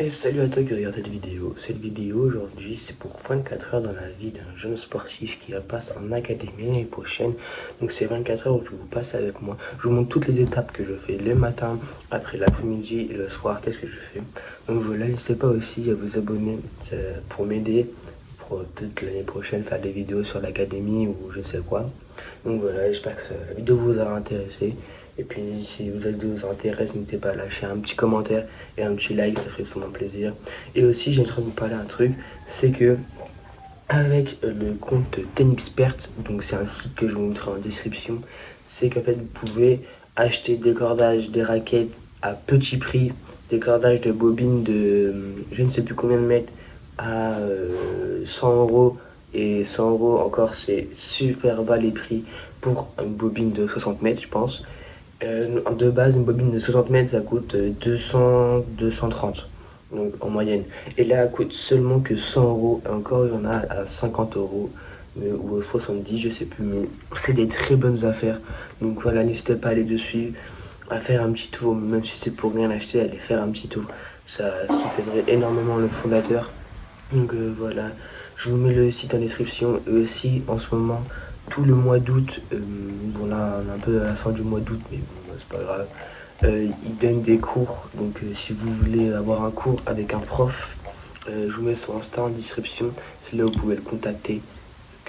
Et salut à toi qui regarde cette vidéo. Cette vidéo aujourd'hui c'est pour 24 heures dans la vie d'un jeune sportif qui passe en académie l'année prochaine. Donc c'est 24 heures où je vous passe avec moi. Je vous montre toutes les étapes que je fais le matin, après l'après-midi et le soir, qu'est-ce que je fais. Donc voilà, n'hésitez pas aussi à vous abonner pour m'aider pour peut-être l'année prochaine faire des vidéos sur l'académie ou je ne sais quoi. Donc voilà, j'espère que la vidéo vous aura intéressé. Et puis si vous vous intéresse, n'hésitez pas à lâcher un petit commentaire et un petit like, ça ferait sûrement plaisir. Et aussi, j'ai envie de vous parler d'un truc, c'est que avec le compte Tenexpert, donc c'est un site que je vous montrerai en description, c'est qu'en fait vous pouvez acheter des cordages, des raquettes à petit prix, des cordages de bobines de je ne sais plus combien de mètres à 100 euros. Et 100 euros encore, c'est super bas les prix pour une bobine de 60 mètres, je pense. De base, une bobine de 60 mètres, ça coûte 200, 230, donc en moyenne. Et là, elle coûte seulement que 100 euros. Et encore, il y en a à 50 euros ou 70, je sais plus. Mais c'est des très bonnes affaires. Donc voilà, n'hésitez pas à aller dessus, à faire un petit tour, même si c'est pour rien acheter, allez faire un petit tour. Ça soutiendrait énormément le fondateur. Donc voilà, je vous mets le site en description. Et aussi, en ce moment, tout le mois d'août, bon là on est un peu à la fin du mois d'août, mais bon, c'est pas grave. Ils donnent des cours, donc si vous voulez avoir un cours avec un prof, je vous mets son Insta en description, c'est là où vous pouvez le contacter.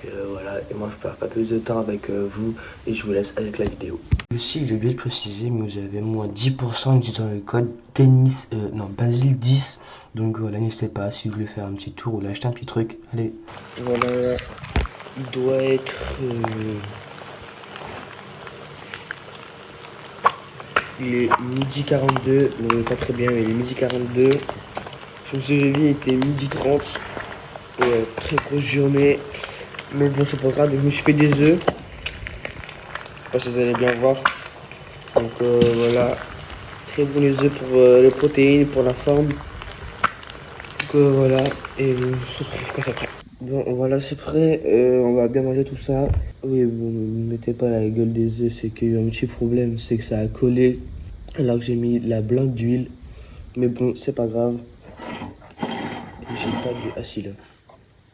Donc, voilà, et moi je perds pas plus de temps avec vous et je vous laisse avec la vidéo. Aussi, j'ai oublié de préciser, mais vous avez moins 10% en utilisant le code tennis, non, Basile 10. Donc voilà, n'hésitez pas si vous voulez faire un petit tour ou l'acheter un petit truc. Allez. Voilà, il doit être. Il est midi 42, non pas très bien, mais il est midi 42. Je me suis réveillé, il était midi 30. Très grosse journée. Mais bon, c'est pas grave, je me suis fait des œufs. Je sais pas si vous allez bien voir. Donc voilà, très bon les œufs pour les protéines, pour la forme. Donc voilà, et je se retrouve quand c'est prêt. Bon, voilà, c'est prêt. On va bien manger tout ça. Oui, bon, ne mettez pas la gueule des œufs, c'est qu'il y a un petit problème, c'est que ça a collé là que j'ai mis la blanche d'huile. Mais bon, c'est pas grave. J'ai pas de. Ah si là.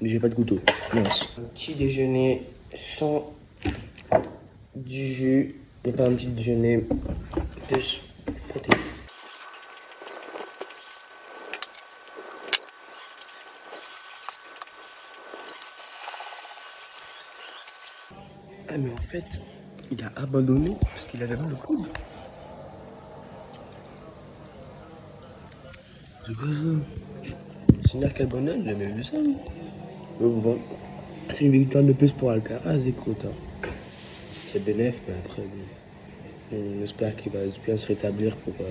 Mais j'ai pas de couteau. Mince. Un petit déjeuner sans du jus. Et pas un petit déjeuner plus protéines. Ah mais en fait, il a abandonné parce qu'il avait mal au coude. C'est quoi ça? C'est une arcabonade, j'ai jamais vu ça. Mais bon, c'est une victoire de plus pour Alcaraz, écoute. Hein. C'est bénéf, mais après, bon, on espère qu'il va bien se rétablir pour le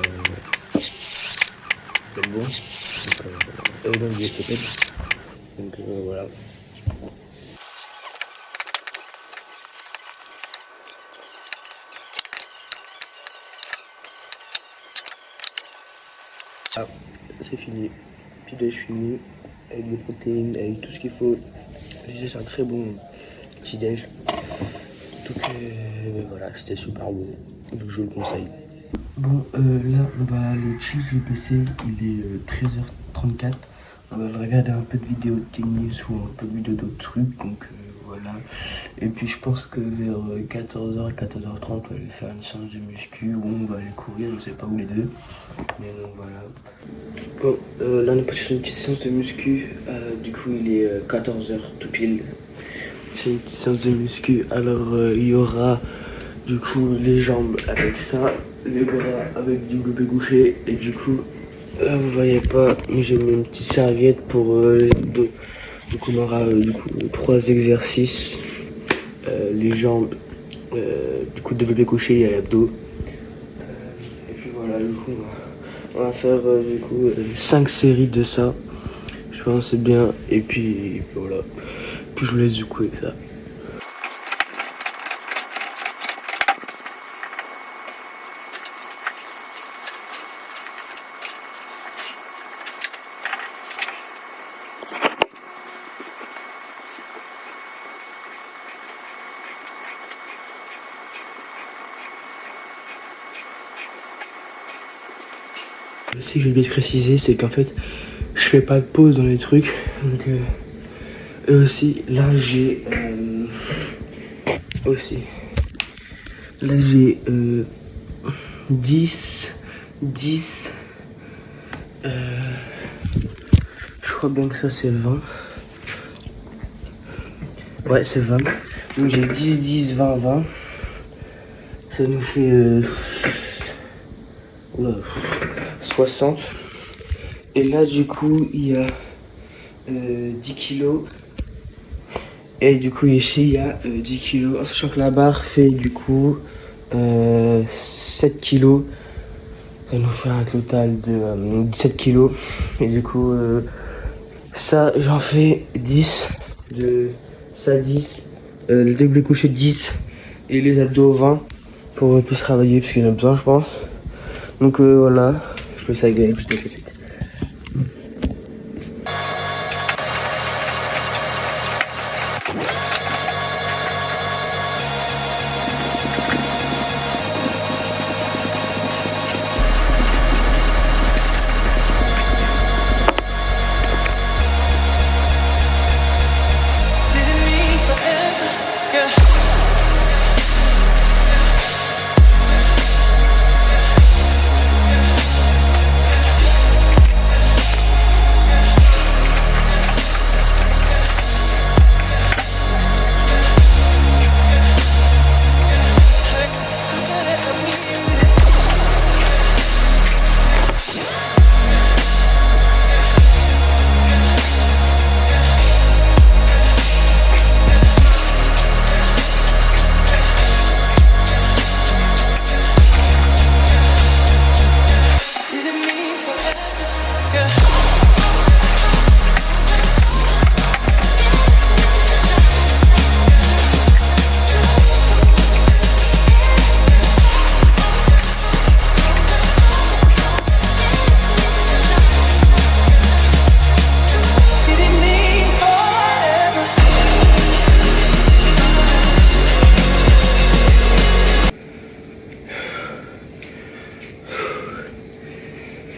bon. Donc, peut-être. Donc voilà. Ah, c'est fini. Puis déj fini, avec des protéines, avec tout ce qu'il faut. Déjà, c'est un très bon petit déj. Donc voilà, c'était super bon. Donc je vous le conseille. Bon, là, on va aller chill sur le PC. Il est 13h34. On va regarder un peu de vidéos de tennis ou un peu de vidéos d'autres trucs. Donc voilà. Et puis je pense que vers 14h, 14h30, on va aller faire une séance de muscu ou on va aller courir, je ne sais pas où les deux. Mais donc voilà. Bon, là on est parti sur une petite séance de muscu. Du coup, il est 14h tout pile. C'est une petite séance de muscu. Alors, il y aura du coup les jambes avec ça, les bras avec du lobé couché. Et du coup, là vous voyez pas, mais j'ai mis une petite serviette pour les abdos. Donc on aura du coup 3 exercices. Les jambes, du coup développé couché et l'abdos. Et puis voilà, du coup on va faire du coup 5 séries de ça. Je pense que c'est bien. Et puis voilà. Puis je vous laisse du coup avec ça. aussi que je vais bien préciser, c'est qu'en fait, je fais pas de pause dans les trucs. Donc, et aussi, là j'ai là j'ai 10, je crois bien que ça c'est 20. Ouais, c'est 20. Donc j'ai 10, 20. Ça nous fait 60. Et là, du coup, il y a 10 kilos. Et du coup, ici, il y a 10 kilos. En sachant que la barre fait du coup 7 kilos. Ça nous fait un total de 17 kilos. Et du coup, ça, j'en fais 10. De ça, 10. Le développé couché, 10. Et les abdos, 20. Pour plus travailler, parce qu'il en a besoin, je pense. Donc voilà. Je fais ça avec tout de suite.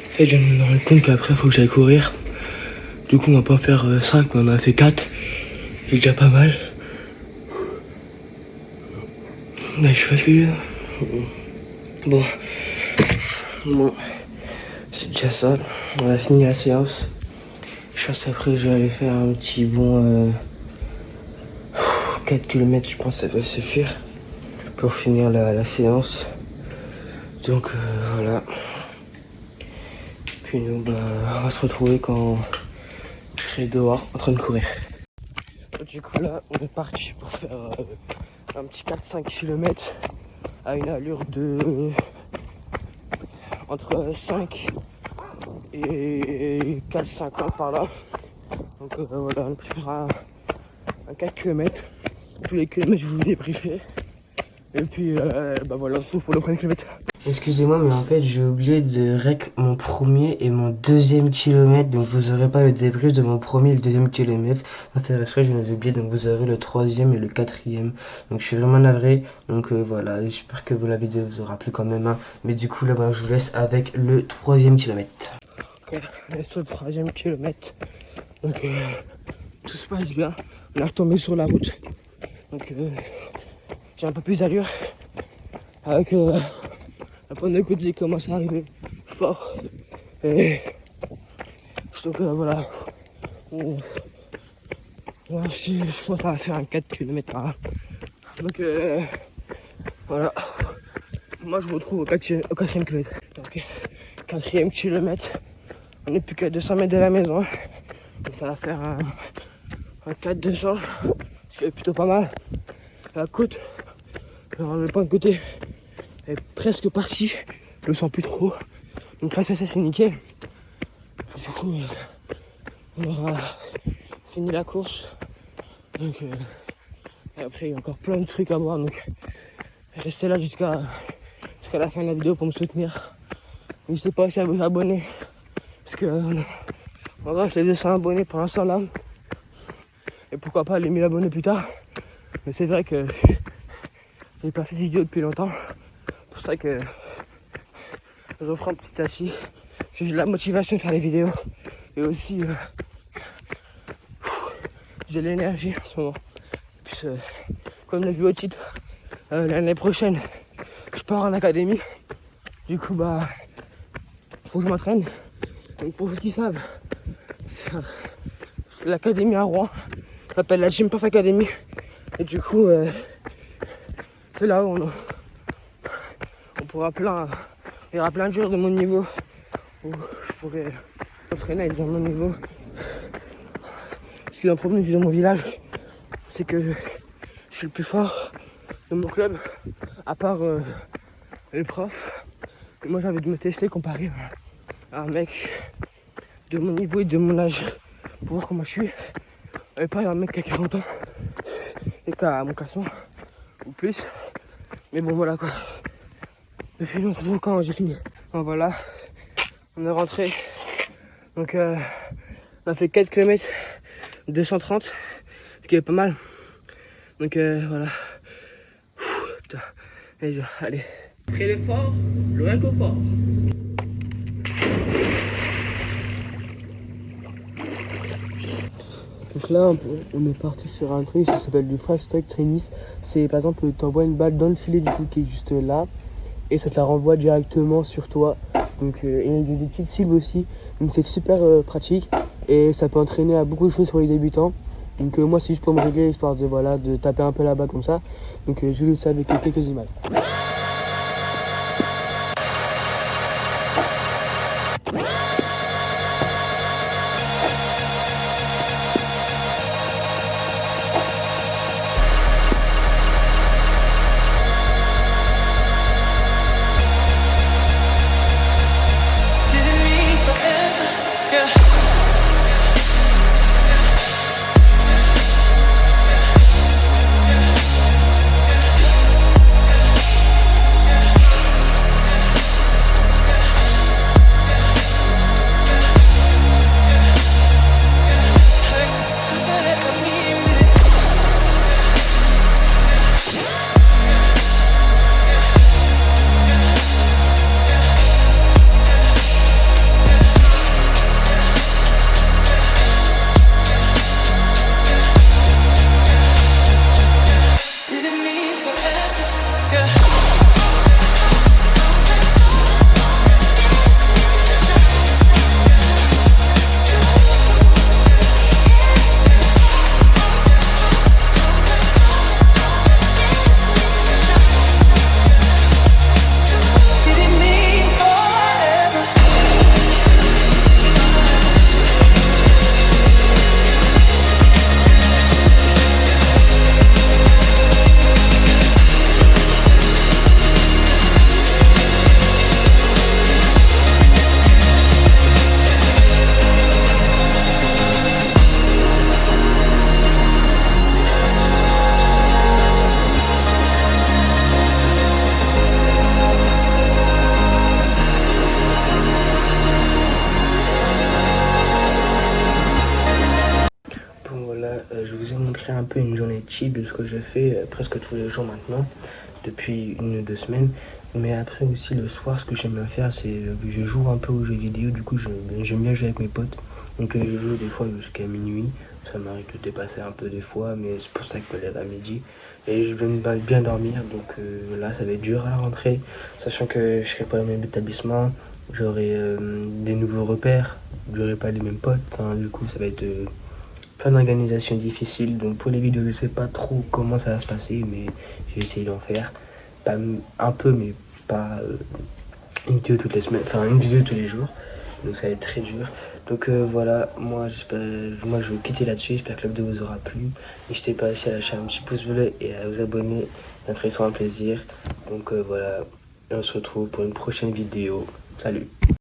En fait, je me rends compte qu'après, il faut que j'aille courir. Du coup, on va pas faire 5, mais on en a fait 4. C'est déjà pas mal. Là, je suis fatigué. Bon, c'est déjà ça. On a fini la séance. Je pense qu'après, je vais aller faire un petit bon 4 km, je pense que ça va suffire pour finir la séance. Donc voilà. Puis nous, on va se retrouver quand je serai dehors en train de courir. Du coup là, on est parti pour faire un petit 4-5 km à une allure de entre 5 et 4,50 par là. Donc voilà, on fera un 4 km. Tous les kilomètres, je vous ai débriefé. Et puis voilà, on se retrouve pour le premier kilomètre. Excusez-moi, mais en fait, j'ai oublié de rec mon premier et mon deuxième kilomètre. Donc, vous aurez pas le débrief de mon premier et le deuxième kilomètre. C'est vrai, je les ai oubliés. Donc, vous aurez le troisième et le quatrième. Donc, je suis vraiment navré. Donc, voilà. J'espère que la vidéo vous aura plu quand même. Hein. Mais du coup, là, je vous laisse avec le troisième kilomètre. Ok, on est sur le troisième kilomètre. Donc, tout se passe bien. On est retombé sur la route. Donc, j'ai un peu plus d'allure. Avec la première côté commence à arriver fort. Et donc voilà. Je pense que ça va faire un 4 km par là. Donc voilà. Moi je me retrouve au 4e kilomètre. Donc 4e kilomètre. On n'est plus qu'à 200 mètres de la maison. Et ça va faire un 4-200. Ce qui est plutôt pas mal. La côte, le point de côté est presque parti. Je le sens plus trop. Donc là ça c'est nickel. Du coup on aura fini la course. Donc et après il y a encore plein de trucs à voir. Donc restez là jusqu'à la fin de la vidéo pour me soutenir. N'hésitez pas aussi à vous abonner. Parce que en vrai je les 200 abonnés pour l'instant là. Et pourquoi pas les 1000 abonnés plus tard. Mais c'est vrai que j'ai pas fait de vidéo depuis longtemps. C'est pour ça que je reprends petit à petit. j'ai la motivation de faire les vidéos. Et aussi, j'ai l'énergie en ce moment. Puis, comme l'a vu au titre, l'année prochaine, je pars en académie. Du coup, bah, faut que je m'entraîne. Donc, pour ceux qui savent, c'est l'académie à Rouen. Ça s'appelle la Gym Puff Academy. Et du coup, c'est là où on pourra il y aura plein de joueurs de mon niveau où je pourrais m'entraîner avec mon niveau. Parce qu'il y a un problème dans mon village, c'est que je suis le plus fort de mon club, à part les profs. Et moi j'ai envie de me tester comparé à un mec de mon niveau et de mon âge pour voir comment je suis. Et pas un mec qui a 40 ans et qui a mon classement ou plus. Mais bon voilà quoi. Depuis longtemps quand j'ai fini. Donc voilà, on est rentré. Donc on a fait 4 km 230, ce qui est pas mal. Donc voilà. Putain. Allez. Après l'effort, le réconfort. Donc là, on est parti sur un truc, ça s'appelle du fast track tennis. C'est par exemple, tu envoies une balle dans le filet du coup qui est juste là, et ça te la renvoie directement sur toi. Donc il y a des petites cibles aussi, donc c'est super pratique et ça peut entraîner à beaucoup de choses pour les débutants. Donc moi c'est juste pour me régler, histoire de, voilà, de taper un peu la balle comme ça. Donc je vais ça avec quelques images. Je vous ai montré un peu une journée cheap de ce que je fais presque tous les jours maintenant, depuis 1 ou 2 semaines. Mais après aussi le soir, ce que j'aime bien faire, c'est que je joue un peu aux jeux vidéo. Du coup j'aime bien jouer avec mes potes. Donc je joue des fois jusqu'à minuit. Ça m'arrive de dépasser un peu des fois, mais c'est pour ça que je me lève à midi. Et je vais bien dormir, donc là ça va être dur à la rentrée, sachant que je serai pas dans le même établissement, j'aurai des nouveaux repères, j'aurai pas les mêmes potes, enfin, du coup ça va être plein d'organisations difficiles. Donc pour les vidéos, je sais pas trop comment ça va se passer, mais j'ai essayé d'en faire, pas un peu, mais pas une vidéo toutes les semaines, enfin une vidéo tous les jours, donc ça va être très dur. Donc voilà, moi je vais vous quitter là-dessus, j'espère que la vidéo vous aura plu. N'hésitez pas aussi à lâcher un petit pouce bleu et à vous abonner, ça me ferait un plaisir. Donc voilà, on se retrouve pour une prochaine vidéo. Salut!